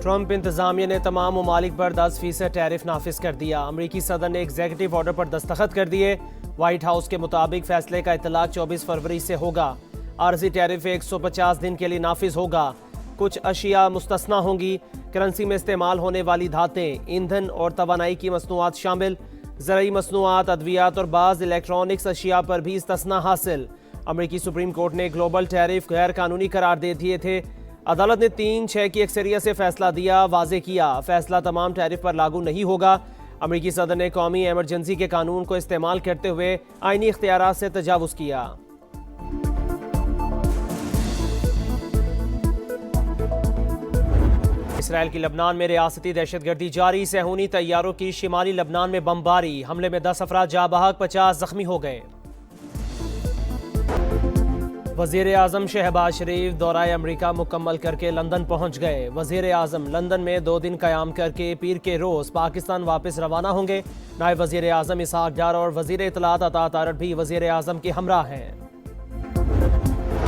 Trump इंतजामिया ने तमाम ममालिक पर 10% टैरिफ नाफिज कर दिया। अमरीकी सदर ने एग्जीक्यूटिव ऑर्डर पर दस्तखत कर दिए। व्हाइट हाउस के मुताबिक फैसले का इतलाक 24 फरवरी से होगा। आरजी टैरिफ 150 दिन के लिए नाफिज होगा। कुछ अशिया मुस्तस्ना होंगी। करेंसी में इस्तेमाल होने वाली धातें, ईंधन और तवानाई की मसनूआत शामिल। ज़रूरी मसनूआत, अद्वियात और बाज़ इलेक्ट्रॉनिक्स अशिया पर भी इस्तिस्ना हासिल। अमरीकी सुप्रीम कोर्ट ने ग्लोबल टैरिफ गैर कानूनी करार दे दिए थे। अदालत ने 3-6 की अक्सरियत से फैसला दिया। वाजे किया फैसला तमाम टैरिफ पर लागू नहीं होगा। अमरीकी सदर ने कौमी एमरजेंसी के कानून को इस्तेमाल करते हुए आईनी इख्तियारात से तजावुज़ किया। इसराइल की लबनान में रियासती दहशतगर्दी जारी। सहूनी तैयारों की शिमाली लबनान में बमबारी। हमले में 10 अफराद जाँ बहक, 50 जख्मी हो गए। वज़ीर आज़म शहबाज शरीफ दौरा अमरीका मुकम्मल करके लंदन पहुंच गए। वज़ीर आज़म लंदन में 2 दिन क़याम करके पीर के रोज़ पाकिस्तान वापस रवाना होंगे। नायब वज़ीर आज़म इसहाक डार और वज़ीर इत्तलात अता तारड़ भी वज़ीर आज़म के हमरा हैं।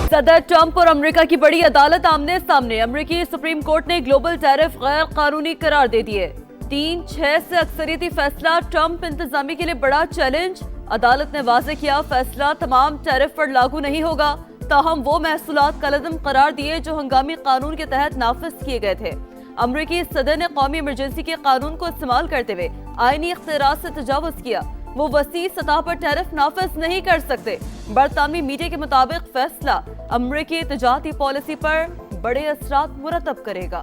सदर ट्रंप और अमेरिका की बड़ी अदालत आमने सामने। अमेरिकी सुप्रीम कोर्ट ने ग्लोबल टैरिफ गैर कानूनी करार दे दिए। 3-6 से अक्सरियती फैसला ट्रंप इंतजामी के लिए बड़ा चैलेंज। अदालत ने वाज़ेह किया फैसला तमाम टैरिफ पर लागू नहीं होगा, ताहम वो महसूलात कलअदम करार दिए जो हंगामी कानून के तहत नाफिज किए गए थे। अमरीकी सदर ने कौमी इमरजेंसी के कानून को इस्तेमाल करते हुए आईनी इख्तियारात से तजावुज़ किया। वो वसी सतह पर टैरिफ नाफिज नहीं कर सकते। बरतानवी मीडिया के मुताबिक फैसला अमरीकी तजारती पॉलिसी पर बड़े असरात मुरतब करेगा।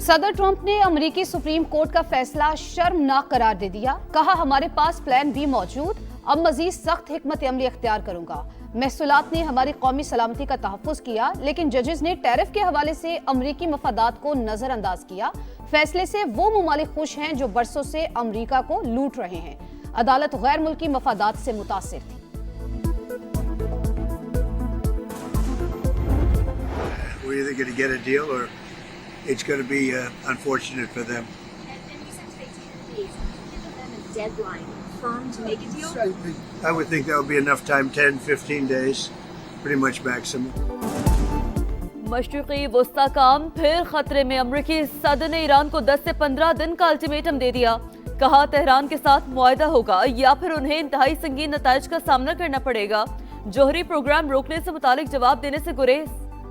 सदर ट्रंप ने अमेरिकी सुप्रीम कोर्ट का फैसला शर्मनाक करार दे दिया। कहा, हमारे पास प्लान बी मौजूद, अब मजीद सख्त हिकमत अमली अख्तियार करूंगा। महसूलात ने हमारी कौमी सलामती का तहफ़्फ़ुज़ किया, लेकिन जजेस ने टैरिफ के हवाले से अमरीकी मफादात को नजरअंदाज किया। फैसले से वो ममालिक खुश हैं जो बरसों से अमरीका को लूट रहे हैं। अदालत गैर मुल्की मफादात से मुतासिर थी। We're either going to get a deal or it's going to be unfortunate for them. And you said today 10 days. Give them a deadline firm to make a deal? I would think that would be enough time, 10-15 days, pretty much maximum. मशरिकी वस्ता काम फिर खतरे में। अमरीकी सदर ने Iran को 10 से 15 दिन का अल्टीमेटम दे दिया। कहा, तेहरान के साथ मुआहदा होगा या फिर उन्हें इंतहाई संगीन नताइज का सामना करना पड़ेगा। जोहरी प्रोग्राम रोकने से मुतालिक जवाब देने से गुरेज।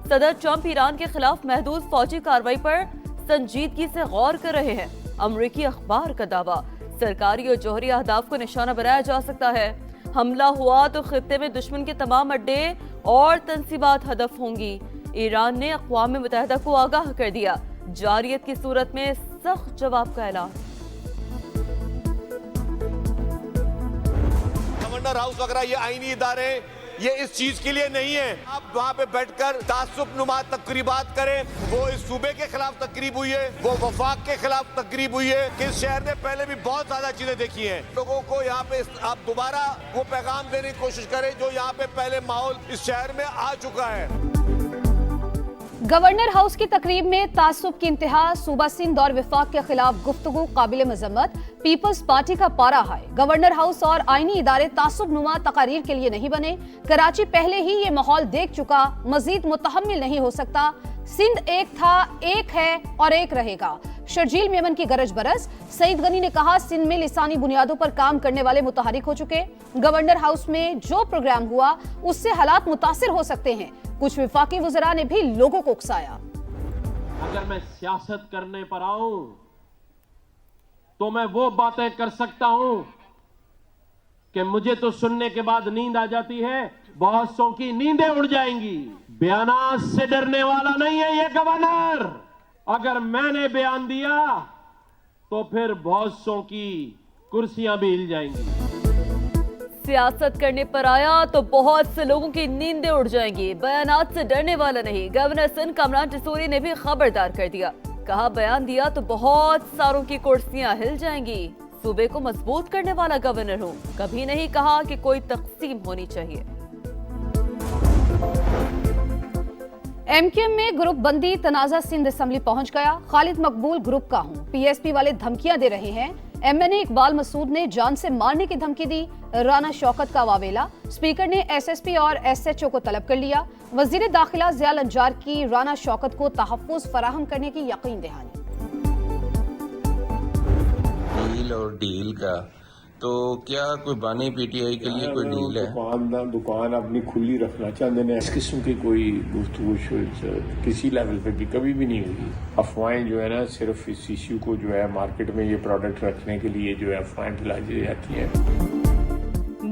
सदर ट्रंप ईरान के खिलाफ महदूद फौजी कार्रवाई पर संजीदगी से गौर कर रहे हैं। अमरीकी अखबार का दावा, सरकारी और जोहरी अहदाफ को निशाना बनाया जा सकता है। हमला हुआ तो खित्ते में दुश्मन के तमाम अड्डे और तंसीबात हदफ होंगी। ईरान ने अक़वाम मुत्तहिदा को आगाह कर दिया। जारियत की सूरत में सख्त जवाब का ऐलान। गवर्नर हाउस वगैरह ये आईनी इदारे ये इस चीज के लिए नहीं है। आप वहाँ पे बैठकर तासुब नुमा तकरीबात करें। वो इस सूबे के खिलाफ तकरीब हुई है, वो वफाक के खिलाफ तकरीब हुई है कि इस शहर ने पहले भी बहुत ज्यादा चीजें देखी हैं। लोगों को यहाँ पे आप दोबारा वो पैगाम देने की कोशिश करें जो यहाँ पे पहले माहौल इस शहर में आ चुका है। गवर्नर हाउस की तकरीब में तासुब की इंतहा, सूबा सिंध और विफाक के खिलाफ गुफ्तगू काबिल मजम्मत, पीपल्स पार्टी का पारा हाय। गवर्नर हाउस और आईनी इदारे तासुब नुमा तकारीर के लिए नहीं बने। कराची पहले ही ये माहौल देख चुका, मजीद मुतहम्मिल नहीं हो सकता। सिंध एक था, एक है और एक रहेगा। शर्जील मेमन की गरज बरस। सईद गनी ने कहा, सिंध में लिसानी बुनियादों पर काम करने वाले मुतहरिक हो चुके। गवर्नर हाउस में जो प्रोग्राम हुआ उससे हालात मुतासिर हो सकते हैं। कुछ विफाकी वज़रा ने भी लोगों को उकसाया। अगर मैं सियासत करने पर आऊं तो मैं वो बातें कर सकता हूं कि मुझे तो सुनने के बाद नींद आ जाती है, बहुत सौ की नींदें उड़ जाएंगी। बयानात से डरने वाला नहीं है ये गवर्नर। अगर मैंने बयान दिया तो फिर बहुत सौ की कुर्सियां भी हिल जाएंगी। सियासत करने पर आया तो बहुत से लोगों की नींदें उड़ जाएंगी। बयानात से डरने वाला नहीं। गवर्नर सिंध कमरान टिसोरी ने भी खबरदार कर दिया। कहा, बयान दिया तो बहुत सारों की कुर्सियां हिल जाएंगी। सूबे को मजबूत करने वाला गवर्नर हूं, कभी नहीं कहा कि कोई तकसीम होनी चाहिए। एमक्यूएम में ग्रुप बंदी तनाजा सिंध असेंबली पहुंच गया। खालिद मकबूल ग्रुप का हूं, पीएसपी वाले धमकियां दे रहे हैं। MNA इकबाल मसूद ने जान से मारने की धमकी दी। राना शौकत का वावेला, स्पीकर ने SSP और SHO को तलब कर लिया। वजीर दाखिला ज़ियाल अंजार की राना शौकत को तहफ़्फ़ुज़ फराहम करने की यकीन दहानी। डील और डील का तो क्या कोई बानी PTI के लिए कोई डील है? दुकान अपनी खुली रखना चाहते हैं। इस किस्म की कोई गुफ्तगू किसी लेवल पे भी कभी भी नहीं हुई। अफवाहें जो है ना, सिर्फ इस इश्यू को जो है मार्केट में ये प्रोडक्ट रखने के लिए जो है अफवाहें फैलाई जाती हैं।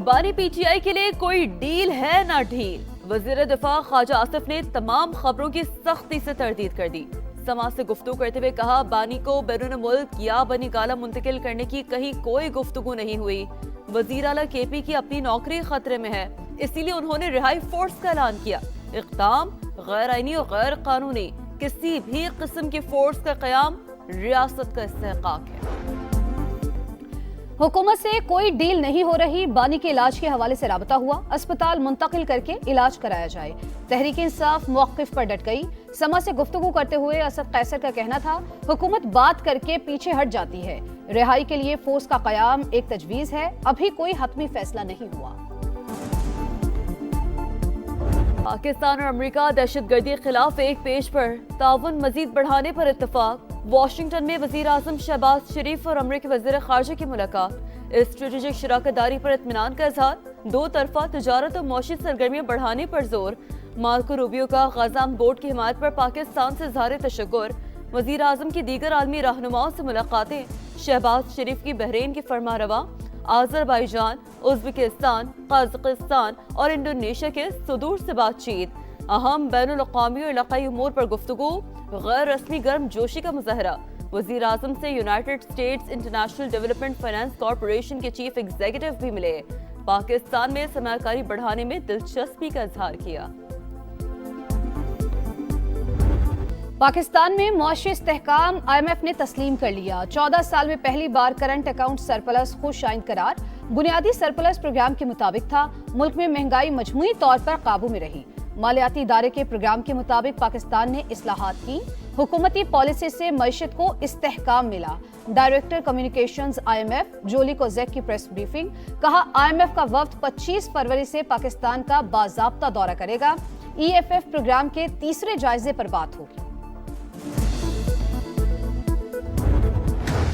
बानी PTI के लिए कोई डील है ना ढील। वजीर दिफा ख्वाजा आसिफ ने तमाम खबरों की सख्ती से तरदीद कर दी। समाज से गुफ्तगू करते हुए कहा, बानी को बैरून मुल्क या बनी गाला मुंतकिल करने की कहीं कोई गुफ्तगू नहीं हुई। वजीर आला KP की अपनी नौकरी खतरे में है, इसीलिए उन्होंने रिहाई फोर्स का ऐलान किया। इक़दाम गैर आईनी और गैर कानूनी किसी भी किस्म की फोर्स का क़याम रियासत का इस्तेहकाक है। हुकूमत से कोई डील नहीं हो रही। बानी के इलाज के हवाले से राबता हुआ, अस्पताल मुंतकिल करके इलाज कराया जाए। तहरीक इंसाफ मौक़िफ़ पर डट गई। समाज से गुफ्तगू करते हुए असद कैसर का कहना था, हुकूमत बात करके पीछे हट जाती है। रिहाई के लिए फोर्स का क़याम एक तजवीज़ है, अभी कोई हतमी फैसला नहीं हुआ। पाकिस्तान और अमेरिका दहशतगर्दी के खिलाफ एक पेज पर ताउन मजीद बढ़ाने पर इत्तफाक। वाशिंगटन में वजीर आजम शहबाज शरीफ और अमेरिकी वजीर खारजा की मुलाकात। स्ट्रेटेजिक शराकतदारी पर इत्मीनान का इजहार। दो तरफा तजारत और मौशी सरगर्मियां बढ़ाने पर जोर। मार्को रूबियो का गजाम बोर्ड की हिमायत पर पाकिस्तान से इज़हार तशक्कुर। वजीर आजम की दीगर आलमी रहनुमाओं से मुलाकातें। शहबाज शरीफ की बहरीन की फरमारवा। आज़रबाईजान, उज़्बेकिस्तान, कज़ाकिस्तान और इंडोनेशिया के सुदूर से बातचीत। अहम बैनुल-अक़वामी और इलाक़ाई उमूर पर गुफ्तगू। गैर रस्मी गर्म जोशी का मुज़ाहरा। वज़ीर आज़म से United states international development finance corporation के चीफ एग्जीक्यूटिव भी मिले। पाकिस्तान में सरमायाकारी बढ़ाने में दिलचस्पी का इजहार किया। पाकिस्तान में मुआशी इस्तेहकाम IMF ने तस्लीम कर लिया। 14 साल में पहली बार करंट अकाउंट सरप्लस खुश आइंद करार। बुनियादी सरप्लस प्रोग्राम के मुताबिक था। मुल्क में महंगाई मजमूई तौर पर काबू में रही। मालियाती इदारे के प्रोग्राम के मुताबिक पाकिस्तान ने इस्लाहात की। हुकूमती पॉलिसी से मईशत को इस्तेहकाम मिला। डायरेक्टर कम्युनिकेशंस IMF जोली कोज़ेक की प्रेस ब्रीफिंग। कहा, IMF का वफ्द 25 फरवरी से पाकिस्तान का बाज़ाब्ता दौरा करेगा। EFF प्रोग्राम के तीसरे जायजे पर बात होगी।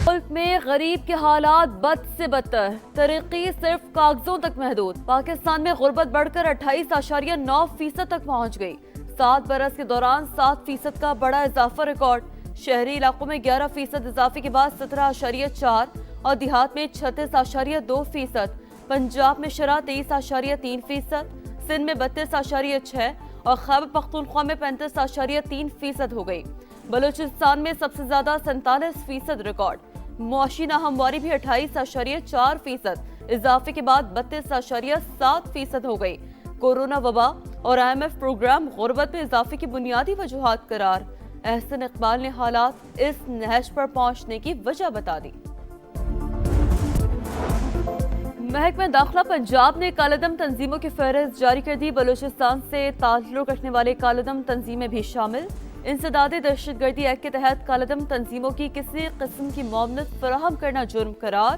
मुल्क में गरीब के हालात बद से बदतर। तरक्की सिर्फ कागजों तक महदूद। पाकिस्तान में गुर्बत बढ़कर 28.9% तक पहुंच गई। 7 बरस के दौरान 7% का बड़ा इजाफा रिकॉर्ड। शहरी इलाकों में 11% इजाफे के बाद 17.4 और देहात में 36.2%। पंजाब में शरह 23.3%, सिंध में 32.6 और खैबर पख्तूनख्वा में 35.3% हो गई। बलूचिस्तान में सबसे ज्यादा 47% रिकॉर्ड। मुआशी नाहमवारी भी 28.4%, इजाफे के बाद 32.7% हो गई। कोरोना वबा और IMF प्रोग्राम गुर्बत में इजाफे की बुनियादी वजूहात करार। एहसन इकबाल ने हालात इस नहज पर पहुंचने की वजह बता दी। महकमा दाखिला पंजाब ने कालेदम तंजीमों की फहरिस्त जारी कर दी। बलूचिस्तान से ताल्लुक रखने वाले कालेदम तंजीमें भी शामिल। इंसदादे दहशतगर्दी एक्ट के तहत कालेदम तंजीमों की किसी किस्म की मुआवनत फराहम करना जुर्म करार।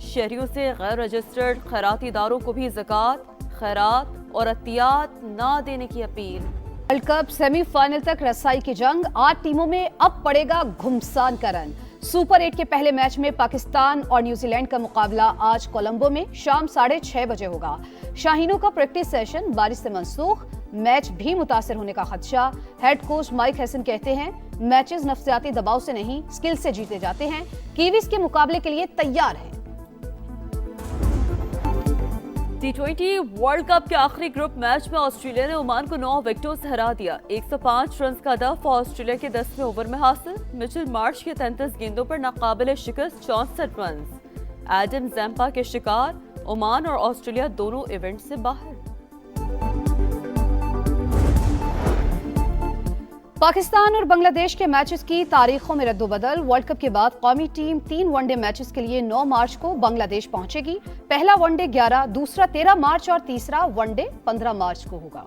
शहरियों से गैर रजिस्टर्ड खैराती इदारों को भी ज़कात, खैरात और अतियात ना देने की अपील। वर्ल्ड कप सेमीफाइनल तक रसाई की जंग। 8 टीमों में अब पड़ेगा घुमसान का रन। सुपर 8 के पहले मैच में पाकिस्तान और न्यूजीलैंड का मुकाबला आज कोलंबो में शाम 6:30 बजे होगा। शाहीनों का प्रैक्टिस सेशन बारिश से मंसूख। मैच भी मुतासर होने का खदशा। हेड कोच माइक हैसन कहते हैं, मैचेस नफ्सियाती दबाव से नहीं स्किल से जीते जाते हैं। कीवीज के मुकाबले के लिए तैयार हैं। T20 वर्ल्ड कप के आखिरी ग्रुप मैच में ऑस्ट्रेलिया ने ओमान को 9 विकेटों से हरा दिया। 105 रन का हदफ ऑस्ट्रेलिया के 10वें ओवर में हासिल। मिचेल मार्श के 33 गेंदों पर नाकाबिले शिकस्त 64 रन। एडम जैम्पा के शिकार। ओमान और ऑस्ट्रेलिया दोनों इवेंट से बाहर। पाकिस्तान और बांग्लादेश के मैचेस की तारीखों में रद्दोबदल। वर्ल्ड कप के बाद कौमी टीम 3 वनडे मैचेस के लिए 9 मार्च को बांग्लादेश पहुंचेगी। पहला वनडे 11, दूसरा 13 मार्च और तीसरा वनडे 15 मार्च को होगा।